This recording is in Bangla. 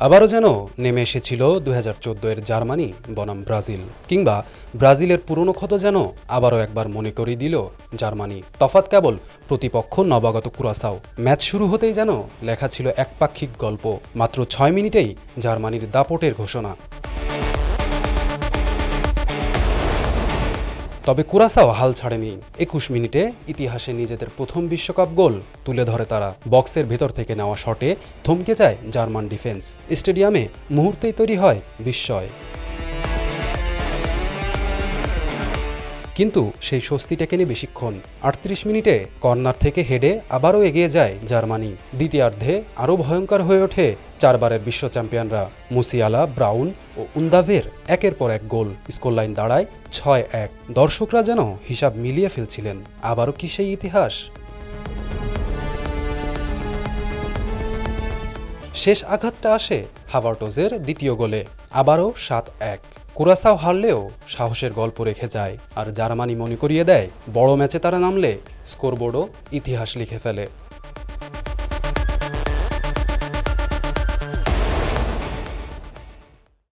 আবারও যেন নেমে এসেছিল 2014 জার্মানি বনাম ব্রাজিল, কিংবা ব্রাজিলের পুরনো ক্ষত যেন আবারও একবার মনে করিয়ে দিল জার্মানি। তফাৎ কেবল প্রতিপক্ষ নবাগত কুরাসাও। ম্যাচ শুরু হতেই যেন লেখা ছিল একপাক্ষিক গল্প। মাত্র 6 মিনিটেই জার্মানির দাপটের ঘোষণা। তবে কুরাসাও হাল ছাড়েনি। 21 মিনিটে ইতিহাসে নিজেদের প্রথম বিশ্বকাপ গোল তুলে ধরে তারা। বক্সের ভেতর থেকে নেওয়া শটে থমকে যায় জার্মান ডিফেন্স। স্টেডিয়ামে মুহূর্তেই তৈরি হয় বিস্ময়। কিন্তু সেই স্বস্তি টেকেনি বেশিক্ষণ। 38 মিনিটে কর্নার থেকে হেডে আবারও এগিয়ে যায় জার্মানি। দ্বিতীয়ার্ধে আরও ভয়ঙ্কর হয়ে ওঠে চারবারের বিশ্ব চ্যাম্পিয়নরা। মুসিয়ালা, ব্রাউন ও উন্দাভের একের পর এক গোল। স্কোরলাইন দাঁড়ায় 6-1। দর্শকরা যেন হিসাব মিলিয়ে ফেলছিলেন, আবারও কি সেই ইতিহাস? শেষ আঘাতটা আসে হাভার্টজের দ্বিতীয় গোলে। আবারও 7-1। কুরাসাও হারলেও সাহসের গল্প রেখে যায়, আর জার্মানি মনে করিয়ে দেয় বড় ম্যাচে তারা নামলে স্কোরবোর্ডও ইতিহাস লিখে ফেলে।